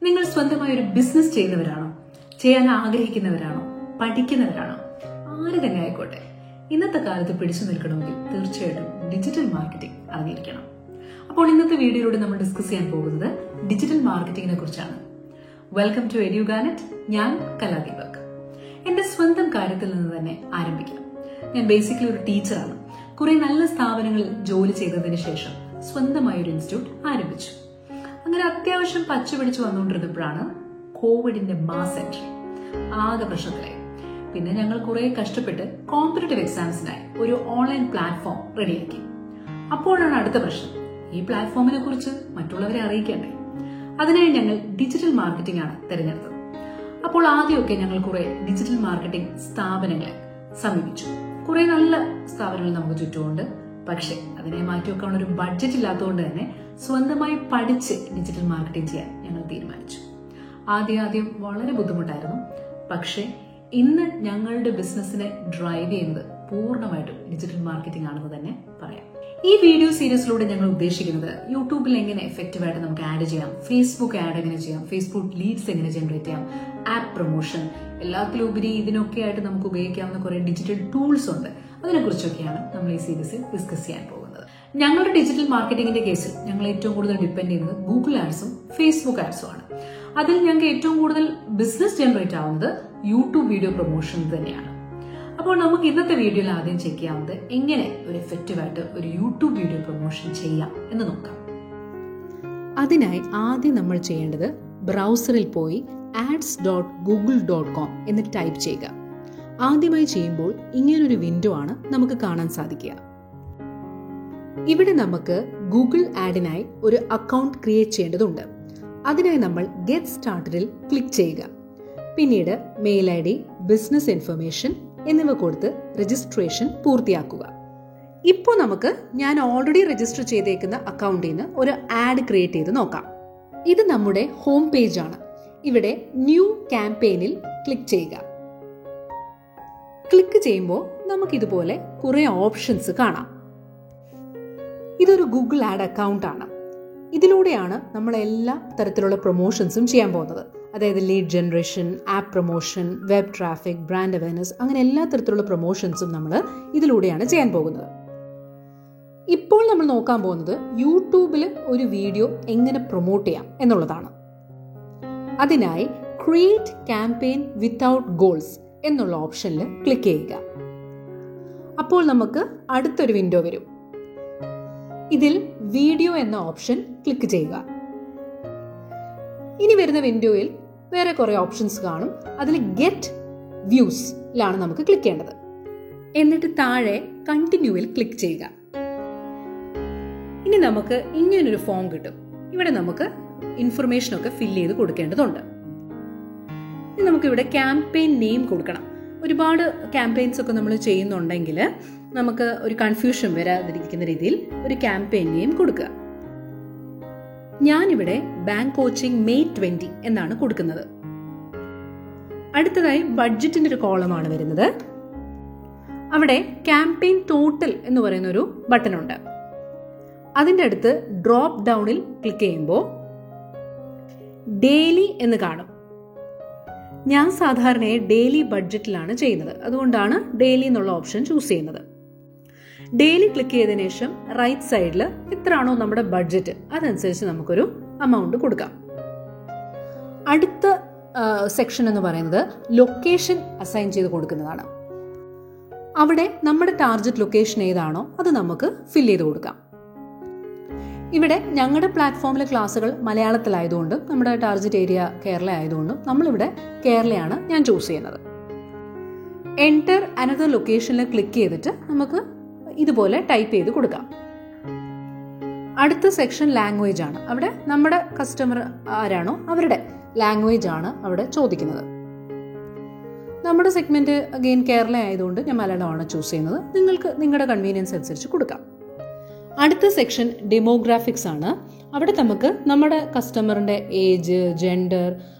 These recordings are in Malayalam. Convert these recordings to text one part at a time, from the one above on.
നിങ്ങൾ സ്വന്തമായി ഒരു ബിസിനസ് ചെയ്യുന്നവരാണോ, ചെയ്യാൻ ആഗ്രഹിക്കുന്നവരാണോ, പഠിക്കുന്നവരാണോ, ആര് തന്നെ ആയിക്കോട്ടെ, ഇന്നത്തെ കാലത്ത് പിടിച്ചു നിൽക്കണമെങ്കിൽ തീർച്ചയായിട്ടും ഡിജിറ്റൽ മാർക്കറ്റിംഗ് അറിഞ്ഞിരിക്കണം. അപ്പോൾ ഇന്നത്തെ വീഡിയോയിലൂടെ നമ്മൾ ഡിസ്കസ് ചെയ്യാൻ പോകുന്നത് ഡിജിറ്റൽ മാർക്കറ്റിംഗിനെ കുറിച്ചാണ്. Welcome to Edugenet. ഞാൻ കലാദീപക്. എന്റെ സ്വന്തം കാര്യത്തിൽ നിന്ന് തന്നെ ആരംഭിക്കാം. ഞാൻ ബേസിക്കലി ഒരു ടീച്ചറാണ്. കുറെ നല്ല സ്ഥാപനങ്ങളിൽ ജോലി ചെയ്തതിന് ശേഷം സ്വന്തമായി ഒരു ഇൻസ്റ്റിറ്റ്യൂട്ട് ആരംഭിച്ചു. അങ്ങനെ അത്യാവശ്യം പച്ച പിടിച്ചു വന്നുകൊണ്ടിരുന്നപ്പോഴാണ് കോവിഡിന്റെ മാസ് എൻട്രി. ആകെ പ്രശ്നത്തിലായി. പിന്നെ ഞങ്ങൾ കുറെ കഷ്ടപ്പെട്ട് കോമ്പറ്റേറ്റീവ് എക്സാംസിനായി ഒരു ഓൺലൈൻ പ്ലാറ്റ്ഫോം റെഡിയാക്കി. അപ്പോഴാണ് അടുത്ത പ്രശ്നം, ഈ പ്ലാറ്റ്ഫോമിനെ കുറിച്ച് മറ്റുള്ളവരെ അറിയിക്കേണ്ടേ. അതിനായി ഞങ്ങൾ ഡിജിറ്റൽ മാർക്കറ്റിംഗ് ആണ് തിരഞ്ഞെടുത്തത്. അപ്പോൾ ആദ്യമൊക്കെ ഞങ്ങൾ കുറെ ഡിജിറ്റൽ മാർക്കറ്റിംഗ് സ്ഥാപനങ്ങളെ സമീപിച്ചു. കുറെ നല്ല സ്ഥാപനങ്ങൾ നമുക്ക് ചുറ്റുമുണ്ട്. പക്ഷെ അതിനെ മാറ്റിവെക്കാനുള്ള ഒരു ബഡ്ജറ്റ് ഇല്ലാത്തതുകൊണ്ട് തന്നെ സ്വന്തമായി പഠിച്ച് ഡിജിറ്റൽ മാർക്കറ്റിംഗ് ചെയ്യാൻ ഞങ്ങൾ തീരുമാനിച്ചു. ആദ്യം വളരെ ബുദ്ധിമുട്ടായിരുന്നു. പക്ഷെ ഇന്ന് ഞങ്ങളുടെ ബിസിനസിനെ ഡ്രൈവ് ചെയ്യുന്നത് പൂർണ്ണമായിട്ടും ഡിജിറ്റൽ മാർക്കറ്റിംഗ് ആണെന്ന് തന്നെ പറയാം. ഈ വീഡിയോ സീരീസിലൂടെ ഞങ്ങൾ ഉദ്ദേശിക്കുന്നത് യൂട്യൂബിൽ എങ്ങനെ എഫക്റ്റീവായിട്ട് നമുക്ക് ആഡ് ചെയ്യാം, ഫേസ്ബുക്ക് ആഡ് എങ്ങനെ ചെയ്യാം, ഫേസ്ബുക്ക് ലീഡ്സ് എങ്ങനെ ജനറേറ്റ് ചെയ്യാം, ആപ്പ് പ്രൊമോഷൻ, എല്ലാത്തിലുപരി ഇതിനൊക്കെ ആയിട്ട് നമുക്ക് ഉപയോഗിക്കാവുന്ന കുറെ ഡിജിറ്റൽ ടൂൾസ് ഉണ്ട്. അതിനെക്കുറിച്ചൊക്കെയാണ് നമ്മൾ ഈ സീരീസിൽ ഡിസ്കസ് ചെയ്യാൻ പോകുന്നത്. ഞങ്ങളുടെ ഡിജിറ്റൽ മാർക്കറ്റിംഗിന്റെ കേസിൽ ഞങ്ങൾ ഏറ്റവും കൂടുതൽ ഡിപ്പെൻഡ് ചെയ്യുന്നത് ഗൂഗിൾ ആഡ്സും ഫേസ്ബുക്ക് ആഡ്സും ആണ്. അതിൽ ഞങ്ങൾക്ക് ഏറ്റവും കൂടുതൽ ബിസിനസ് ജനറേറ്റ് ആവുന്നത് യൂട്യൂബ് വീഡിയോ പ്രൊമോഷൻ തന്നെയാണ്. അപ്പോൾ നമുക്ക് ഇന്നത്തെ വീഡിയോയിൽ ആദ്യം ചെക്ക് ചെയ്യാവുന്നത് എങ്ങനെ ഒരു എഫക്റ്റീവായിട്ട് ഒരു യൂട്യൂബ് വീഡിയോ പ്രൊമോഷൻ ചെയ്യാം എന്ന് നോക്കാം. അതിനായി ആദ്യം നമ്മൾ ചെയ്യേണ്ടത് ബ്രൗസറിൽ പോയി ads.google.com എന്ന് ടൈപ്പ് ചെയ്യുക. ആദ്യമായി ചെയ്യുമ്പോൾ ഇങ്ങനൊരു വിൻഡോ ആണ് നമുക്ക് കാണാൻ സാധിക്കുക. ഇവിടെ നമുക്ക് ഗൂഗിൾ ആഡിനായി ഒരു അക്കൗണ്ട് ക്രിയേറ്റ് ചെയ്യേണ്ടതുണ്ട്. അതിനായി നമ്മൾ ഗെറ്റ് സ്റ്റാർട്ടഡിൽ ക്ലിക്ക് ചെയ്യുക. പിന്നീട് mail I D, business information എന്നിവ കൊടുത്ത് രജിസ്ട്രേഷൻ പൂർത്തിയാക്കുക. ഇപ്പോൾ നമുക്ക് ഞാൻ ഓൾറെഡി രജിസ്റ്റർ ചെയ്തേക്കുന്ന അക്കൗണ്ടിൽ നിന്ന് ഒരു ആഡ് ക്രിയേറ്റ് ചെയ്ത് നോക്കാം. ഇത് നമ്മുടെ ഹോം പേജ് ആണ്. ഇവിടെ ന്യൂ ക്യാമ്പയിനിൽ ക്ലിക്ക് ചെയ്യുക. ക്ലിക്ക് ചെയ്യുമ്പോൾ നമുക്കിതുപോലെ കുറെ ഓപ്ഷൻസ് കാണാം. ഇതൊരു ഗൂഗിൾ ആഡ് അക്കൗണ്ട് ആണ്. ഇതിലൂടെയാണ് നമ്മൾ എല്ലാ തരത്തിലുള്ള പ്രൊമോഷൻസും ചെയ്യാൻ പോകുന്നത്. അതായത് lead generation, app promotion, web traffic, brand awareness, അങ്ങനെ എല്ലാ തരത്തിലുള്ള പ്രൊമോഷൻസും നമ്മൾ ഇതിലൂടെയാണ് ചെയ്യാൻ പോകുന്നത്. ഇപ്പോൾ നമ്മൾ നോക്കാൻ പോകുന്നത് യൂട്യൂബിൽ ഒരു വീഡിയോ എങ്ങനെ പ്രൊമോട്ട് ചെയ്യാം എന്നുള്ളതാണ്. അതിനായി ക്രിയേറ്റ് ക്യാമ്പയിൻ വിത്തൗട്ട് ഗോൾസ് എന്നുള്ള ഓപ്ഷനിൽ ക്ലിക്ക് ചെയ്യുക. അപ്പോൾ നമുക്ക് അടുത്തൊരു വിൻഡോ വരും. ഇതിൽ വീഡിയോ എന്ന ഓപ്ഷൻ ക്ലിക്ക് ചെയ്യുക. ഇനി വരുന്ന വിൻഡോയിൽ വേറെ കുറെ ഓപ്ഷൻസ് കാണും. അതിൽ ഗെറ്റ് വ്യൂസിലാണ് നമുക്ക് ക്ലിക്ക് ചെയ്യേണ്ടത്. എന്നിട്ട് താഴെ കണ്ടിന്യൂവിൽ ക്ലിക്ക് ചെയ്യുക. ഇനി നമുക്ക് ഇങ്ങനൊരു ഫോം കിട്ടും. ഇവിടെ നമുക്ക് ഇൻഫർമേഷൻ ഒക്കെ ഫില്ല് ചെയ്ത് കൊടുക്കേണ്ടതുണ്ട്. ഇനി നമുക്കിവിടെ ക്യാമ്പയിൻ നെയിം കൊടുക്കണം. ഒരുപാട് ക്യാമ്പയിൻസ് ഒക്കെ നമ്മൾ ചെയ്യുന്നുണ്ടെങ്കിൽ നമുക്ക് ഒരു കൺഫ്യൂഷൻ വരാതിരിക്കുന്ന രീതിയിൽ ഒരു ക്യാമ്പയിൻ നെയിം കൊടുക്കുക. ഞാനിവിടെ ബാങ്ക് കോച്ചിങ് മെയ് 20 എന്നാണ് കൊടുക്കുന്നത്. അടുത്തതായി ബഡ്ജറ്റിന്റെ ഒരു കോളമാണ് വരുന്നത്. അവിടെ ക്യാമ്പയിൻ ടോട്ടൽ എന്ന് പറയുന്ന ഒരു ബട്ടൺ ഉണ്ട്. അതിൻ്റെ അടുത്ത് ഡ്രോപ്പ് ഡൗണിൽ ക്ലിക്ക് ചെയ്യുമ്പോൾ ഡെയിലി എന്ന് കാണും. ഞാൻ സാധാരണയായി ഡെയിലി ബഡ്ജറ്റിലാണ് ചെയ്യുന്നത്. അതുകൊണ്ടാണ് ഡെയിലി എന്നുള്ള ഓപ്ഷൻ ചൂസ് ചെയ്യുന്നത്. ഡെയിലി ക്ലിക്ക് ചെയ്തതിനു ശേഷം റൈറ്റ് സൈഡിൽ എത്രയാണോ നമ്മുടെ ബഡ്ജറ്റ് അതനുസരിച്ച് നമുക്കൊരു അമൗണ്ട് കൊടുക്കാം. അടുത്ത സെക്ഷൻ എന്ന് പറയുന്നത് ലൊക്കേഷൻ അസൈൻ ചെയ്ത് കൊടുക്കുന്നതാണ്. അവിടെ നമ്മുടെ ടാർഗറ്റ് ലൊക്കേഷൻ ഏതാണോ അത് നമുക്ക് ഫില്ല് ചെയ്ത് കൊടുക്കാം. ഇവിടെ ഞങ്ങളുടെ പ്ലാറ്റ്ഫോമിലെ ക്ലാസ്സുകൾ മലയാളത്തിലായതുകൊണ്ടും നമ്മുടെ ടാർഗറ്റ് ഏരിയ കേരള ആയതുകൊണ്ടും നമ്മളിവിടെ കേരളയാണ് ഞാൻ ചൂസ് ചെയ്യുന്നത്. എൻറ്റർ അനദർ ലൊക്കേഷനിൽ ക്ലിക്ക് ചെയ്തിട്ട് നമുക്ക് ഇതുപോലെ ടൈപ്പ് ചെയ്ത് കൊടുക്കാം. അടുത്ത സെക്ഷൻ ലാംഗ്വേജ് ആണ്. അവിടെ നമ്മുടെ കസ്റ്റമർ ആരാണോ അവരുടെ ലാംഗ്വേജ് ആണ് അവിടെ ചോദിക്കുന്നത്. നമ്മുടെ സെഗ്മെന്റ് അഗെയിൻ കേരള ആയതുകൊണ്ട് ഞാൻ മലയാളമാണ് ചൂസ് ചെയ്യുന്നത്. നിങ്ങൾക്ക് നിങ്ങളുടെ കൺവീനിയൻസ് അനുസരിച്ച് കൊടുക്കാം. അടുത്ത സെക്ഷൻ ഡെമോഗ്രാഫിക്സ് ആണ്. അവിടെ നമുക്ക് നമ്മുടെ കസ്റ്റമറിന്റെ ഏജ്, ജെൻഡർ,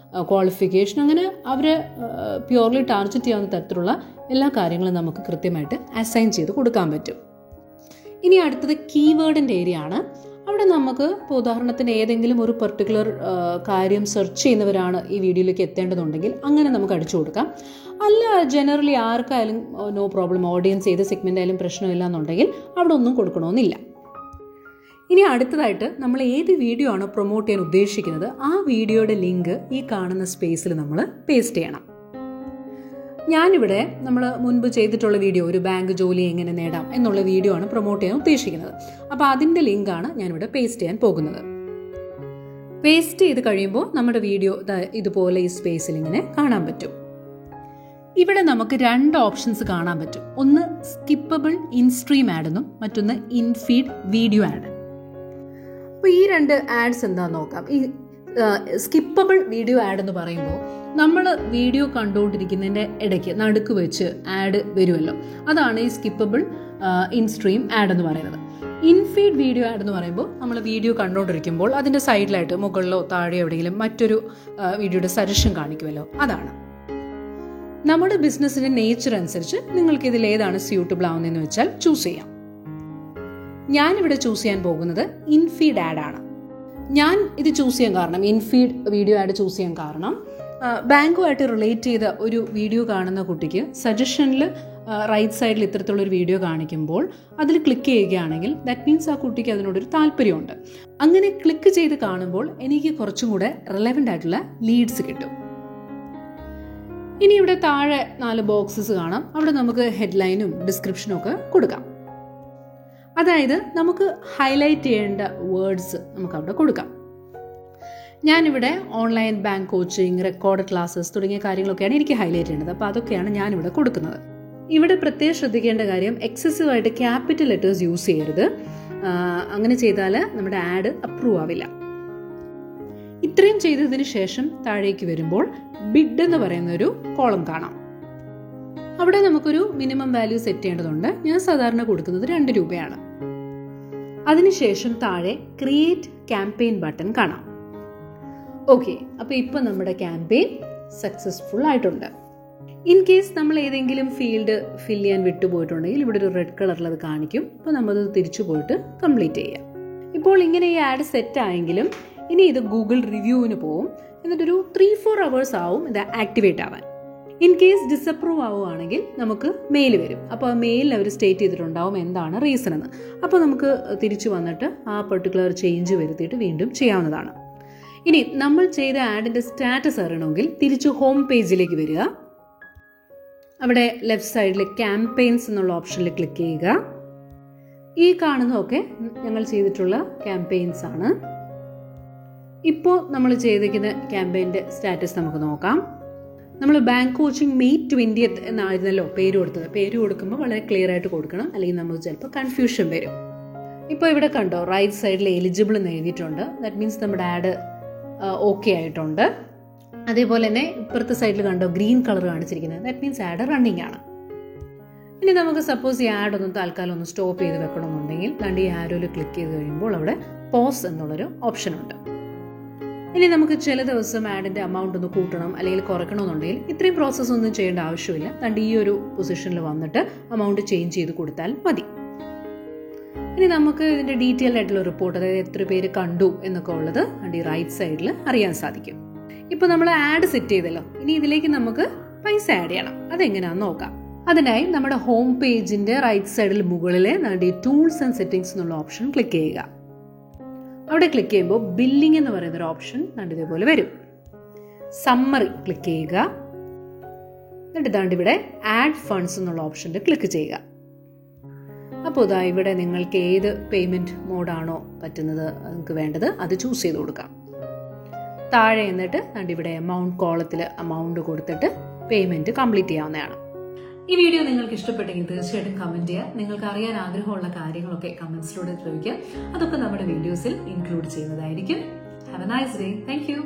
ക്വാളിഫിക്കേഷൻ, അങ്ങനെ അവരെ പ്യുവർലി ടാർഗറ്റ് ചെയ്യാവുന്ന തരത്തിലുള്ള എല്ലാ കാര്യങ്ങളും നമുക്ക് കൃത്യമായിട്ട് അസൈൻ ചെയ്ത് കൊടുക്കാൻ പറ്റും. ഇനി അടുത്തത് കീവേഡിന്റെ ഏരിയ ആണ്. അവിടെ നമുക്ക് ഇപ്പോൾ ഉദാഹരണത്തിന് ഏതെങ്കിലും ഒരു പെർട്ടിക്കുലർ കാര്യം സെർച്ച് ചെയ്യുന്നവരാണ് ഈ വീഡിയോയിലേക്ക് എത്തേണ്ടതുണ്ടെങ്കിൽ അങ്ങനെ നമുക്ക് അടിച്ചു കൊടുക്കാം. അല്ല ജനറലി ആർക്കായാലും നോ പ്രോബ്ലം, ഓഡിയൻസ് ഏത് സെഗ്മെൻ്റ് ആയാലും പ്രശ്നമില്ല എന്നുണ്ടെങ്കിൽ അവിടെ ഒന്നും കൊടുക്കണമെന്നില്ല. ഇനി അടുത്തതായിട്ട് നമ്മൾ ഏത് വീഡിയോ ആണോ പ്രൊമോട്ട് ചെയ്യാൻ ഉദ്ദേശിക്കുന്നത് ആ വീഡിയോയുടെ ലിങ്ക് ഈ കാണുന്ന സ്പേസിൽ നമ്മൾ പേസ്റ്റ് ചെയ്യണം. ഞാനിവിടെ നമ്മൾ മുൻപ് ചെയ്തിട്ടുള്ള വീഡിയോ, ഒരു ബാങ്ക് ജോലി എങ്ങനെ നേടാം എന്നുള്ള വീഡിയോ ആണ് പ്രൊമോട്ട് ചെയ്യാൻ ഉദ്ദേശിക്കുന്നത്. അപ്പോൾ അതിൻ്റെ ലിങ്കാണ് ഞാനിവിടെ പേസ്റ്റ് ചെയ്യാൻ പോകുന്നത്. പേസ്റ്റ് ചെയ്ത് കഴിയുമ്പോൾ നമ്മുടെ വീഡിയോ ഇതുപോലെ ഈ സ്പേസിൽ ഇങ്ങനെ കാണാൻ പറ്റും. ഇവിടെ നമുക്ക് 2 ഓപ്ഷൻസ് കാണാൻ പറ്റും. ഒന്ന് സ്കിപ്പബിൾ ഇൻ സ്ട്രീം ആഡ് എന്നും മറ്റൊന്ന് ഇൻഫീഡ് വീഡിയോ ആഡ്. അപ്പോൾ ഈ 2 ആഡ്സ് എന്താണെന്ന് നോക്കാം. ഈ സ്കിപ്പബിൾ വീഡിയോ ആഡ് എന്ന് പറയുമ്പോൾ നമ്മൾ വീഡിയോ കണ്ടുകൊണ്ടിരിക്കുന്നതിൻ്റെ ഇടയ്ക്ക് നടുക്ക് വെച്ച് ആഡ് വരുമല്ലോ, അതാണ് ഈ സ്കിപ്പബിൾ ഇൻ സ്ട്രീം ആഡ് എന്ന് പറയുന്നത്. ഇൻഫീഡ് വീഡിയോ ആഡ് എന്ന് പറയുമ്പോൾ നമ്മൾ വീഡിയോ കണ്ടുകൊണ്ടിരിക്കുമ്പോൾ അതിൻ്റെ സൈഡിലായിട്ട് മുകളിലോ താഴെയോ എവിടെയെങ്കിലും മറ്റൊരു വീഡിയോയുടെ സജഷൻ കാണിക്കുമല്ലോ, അതാണ്. നമ്മുടെ ബിസിനസ്സിൻ്റെ നേച്ചർ അനുസരിച്ച് നിങ്ങൾക്ക് ഇതിൽ ഏതാണ് സ്യൂട്ടബിൾ ആവുന്നതെന്ന് വെച്ചാൽ ചൂസ് ചെയ്യാം. ഞാനിവിടെ ചൂസ് ചെയ്യാൻ പോകുന്നത് ഇൻഫീഡ് ആഡ് ആണ്. ഞാൻ ഇത് ചൂസ് ചെയ്യാൻ കാരണം, ഇൻഫീഡ് വീഡിയോ ആഡ് ചൂസ് ചെയ്യാൻ കാരണം, ബാങ്കുമായിട്ട് റിലേറ്റ് ചെയ്ത ഒരു വീഡിയോ കാണുന്ന കുട്ടിക്ക് സജഷനിൽ റൈറ്റ് സൈഡിൽ ഇത്തരത്തിലുള്ളൊരു വീഡിയോ കാണിക്കുമ്പോൾ അതിൽ ക്ലിക്ക് ചെയ്യുകയാണെങ്കിൽ ദാറ്റ് മീൻസ് ആ കുട്ടിക്ക് അതിനോടൊരു താല്പര്യമുണ്ട്. അങ്ങനെ ക്ലിക്ക് ചെയ്ത് കാണുമ്പോൾ എനിക്ക് കുറച്ചും കൂടെ റെലവൻ്റ് ആയിട്ടുള്ള ലീഡ്സ് കിട്ടും. ഇനി ഇവിടെ താഴെ 4 ബോക്സസ് കാണാം. അവിടെ നമുക്ക് ഹെഡ്ലൈനും ഡിസ്ക്രിപ്ഷനും ഒക്കെ കൊടുക്കാം. അതായത് നമുക്ക് ഹൈലൈറ്റ് ചെയ്യേണ്ട വേർഡ്സ് നമുക്ക് അവിടെ കൊടുക്കാം. ഞാനിവിടെ online bank coaching, record classes തുടങ്ങിയ കാര്യങ്ങളൊക്കെയാണ് എനിക്ക് ഹൈലൈറ്റ് ചെയ്യേണ്ടത്. അപ്പോൾ അതൊക്കെയാണ് ഞാനിവിടെ കൊടുക്കുന്നത്. ഇവിടെ പ്രത്യേകം ശ്രദ്ധിക്കേണ്ട കാര്യം, എക്സസീവായിട്ട് ക്യാപിറ്റൽ ലെറ്റേഴ്സ് യൂസ് ചെയ്യരുത്. അങ്ങനെ ചെയ്താൽ നമ്മുടെ ആഡ് അപ്രൂവ് ആവില്ല. ഇത്രയും ചെയ്തതിന് ശേഷം താഴേക്ക് വരുമ്പോൾ ബിഡ് എന്ന് പറയുന്ന ഒരു കോളം കാണാം. അവിടെ നമുക്കൊരു മിനിമം വാല്യൂ സെറ്റ് ചെയ്യേണ്ടതുണ്ട്. ഞാൻ സാധാരണ കൊടുക്കുന്നത് 2 രൂപയാണ്. അതിനുശേഷം താഴെ ക്രിയേറ്റ് ക്യാമ്പയിൻ ബട്ടൺ കാണാം. ഓക്കെ, അപ്പോൾ ഇപ്പം നമ്മുടെ ക്യാമ്പയിൻ സക്സസ്ഫുൾ ആയിട്ടുണ്ട്. ഇൻ കേസ് നമ്മൾ ഏതെങ്കിലും ഫീൽഡ് ഫിൽ ചെയ്യാൻ വിട്ടുപോയിട്ടുണ്ടെങ്കിൽ ഇവിടെ ഒരു റെഡ് കളറിൽ അത് കാണിക്കും. അപ്പോൾ നമ്മളത് തിരിച്ചു പോയിട്ട് കംപ്ലീറ്റ് ചെയ്യാം. ഇപ്പോൾ ഇങ്ങനെ ഈ ആഡ് സെറ്റ് ആയെങ്കിലും ഇനി ഇത് ഗൂഗിൾ റിവ്യൂവിന് പോവും. എന്നിട്ടൊരു 3-4 hours ആവും ഇത് ആക്ടിവേറ്റ് ആവാൻ. ഇൻ കേസ് ഡിസപ്രൂവ് ആവുകയാണെങ്കിൽ നമുക്ക് മെയിൽ വരും. അപ്പോൾ ആ മെയിലിൽ അവർ സ്റ്റേറ്റ് ചെയ്തിട്ടുണ്ടാവും എന്താണ് റീസൺ എന്ന്. അപ്പോൾ നമുക്ക് തിരിച്ചു വന്നിട്ട് ആ പെർട്ടിക്കുലർ ചേഞ്ച് വരുത്തിയിട്ട് വീണ്ടും ചെയ്യാവുന്നതാണ്. ഇനി നമ്മൾ ചെയ്ത ആഡിൻ്റെ സ്റ്റാറ്റസ് അറിയണമെങ്കിൽ തിരിച്ച് ഹോം പേജിലേക്ക് വരിക. അവിടെ ലെഫ്റ്റ് സൈഡിൽ ക്യാമ്പയിൻസ് എന്നുള്ള ഓപ്ഷനിൽ ക്ലിക്ക് ചെയ്യുക. ഈ കാണുന്നതൊക്കെ ഞങ്ങൾ ചെയ്തിട്ടുള്ള ക്യാമ്പയിൻസ് ആണ്. ഇപ്പോൾ നമ്മൾ ചെയ്തിരിക്കുന്ന ക്യാമ്പയിൻ്റെ സ്റ്റാറ്റസ് നമുക്ക് നോക്കാം. നമ്മൾ ബാങ്ക് കോച്ചിങ് May 20th എന്നായിരുന്നല്ലോ പേര് കൊടുത്തത്. പേര് കൊടുക്കുമ്പോൾ വളരെ ക്ലിയർ ആയിട്ട് കൊടുക്കണം, അല്ലെങ്കിൽ നമുക്ക് ചിലപ്പോൾ കൺഫ്യൂഷൻ വരും. ഇപ്പോൾ ഇവിടെ കണ്ടോ, റൈറ്റ് സൈഡിൽ എലിജിബിൾ എന്ന് എഴുതിയിട്ടുണ്ട്. ദാറ്റ് മീൻസ് നമ്മുടെ ആഡ് ഓക്കെ ആയിട്ടുണ്ട്. അതേപോലെ തന്നെ ഇപ്പുറത്തെ സൈഡിൽ കണ്ടോ ഗ്രീൻ കളർ കാണിച്ചിരിക്കുന്നത്, ദാറ്റ് മീൻസ് ആഡ് റണ്ണിങ് ആണ്. ഇനി നമുക്ക് സപ്പോസ് ഈ ആഡ് ഒന്ന് തൽക്കാലം ഒന്ന് സ്റ്റോപ്പ് ചെയ്ത് വെക്കണമെന്നുണ്ടെങ്കിൽ ഈ ആരോയിൽ ക്ലിക്ക് ചെയ്ത് കഴിയുമ്പോൾ അവിടെ പോസ് എന്നുള്ളൊരു ഓപ്ഷൻ ഉണ്ട്. ഇനി നമുക്ക് ചില ദിവസം ആഡിൻ്റെ എമൗണ്ട് ഒന്ന് കൂട്ടണം അല്ലെങ്കിൽ കുറയ്ക്കണമെന്നുണ്ടെങ്കിൽ ഇത്രയും പ്രോസസ്സ് ഒന്നും ചെയ്യേണ്ട ആവശ്യമില്ല. ഈ ഒരു പൊസിഷനിൽ വന്നിട്ട് എമൗണ്ട് ചേഞ്ച് ചെയ്ത് കൊടുത്താൽ മതി. ഇനി നമുക്ക് ഇതിൻ്റെ ഡീറ്റെയിൽ ആയിട്ടുള്ള റിപ്പോർട്ട്, അതായത് എത്ര പേര് കണ്ടു എന്നൊക്കെ ഉള്ളത് ഈ റൈറ്റ് സൈഡിൽ അറിയാൻ സാധിക്കും. ഇപ്പോൾ നമ്മൾ ആഡ് സെറ്റ് ചെയ്തല്ലോ, ഇനി ഇതിലേക്ക് നമുക്ക് പൈസ ആഡ് ചെയ്യണം. അതെങ്ങനെയാണെന്ന് നോക്കാം. അതിനായി നമ്മുടെ ഹോം പേജിൻ്റെ റൈറ്റ് സൈഡിൽ മുകളിലെ ടൂൾസ് ആൻഡ് സെറ്റിംഗ്സ് എന്നുള്ള ഓപ്ഷൻ ക്ലിക്ക് ചെയ്യുക. അവിടെ ക്ലിക്ക് ചെയ്യുമ്പോൾ ബില്ലിംഗ് എന്ന് പറയുന്ന ഒരു ഓപ്ഷൻ ഇതേപോലെ വരും. സമ്മറി ക്ലിക്ക് ചെയ്യുക. എന്നിട്ട് ഇവിടെ ആഡ് ഫണ്ട്സ് എന്നുള്ള ഓപ്ഷനിൽ ക്ലിക്ക് ചെയ്യുക. അപ്പോൾ ഇവിടെ നിങ്ങൾക്ക് ഏത് പേയ്മെന്റ് മോഡാണോ പറ്റുന്നത് നിങ്ങൾക്ക് വേണ്ടത് അത് ചൂസ് ചെയ്ത് കൊടുക്കാം. താഴെ എന്നിട്ട് ഇവിടെ എമൗണ്ട് കോളത്തിൽ എമൗണ്ട് കൊടുത്തിട്ട് പേയ്മെന്റ് കംപ്ലീറ്റ് ചെയ്യാവുന്നതാണ്. ഈ വീഡിയോ നിങ്ങൾക്ക് ഇഷ്ടപ്പെട്ടെങ്കിൽ തീർച്ചയായിട്ടും കമന്റ് ചെയ്യുക. നിങ്ങൾക്ക് അറിയാൻ ആഗ്രഹമുള്ള കാര്യങ്ങളൊക്കെ കമന്റ്സിലൂടെ ചോദിക്കുക. അതൊക്കെ നമ്മുടെ വീഡിയോസിൽ ഇൻക്ലൂഡ് ചെയ്യുന്നതായിരിക്കും. Have A nice day. Thank you.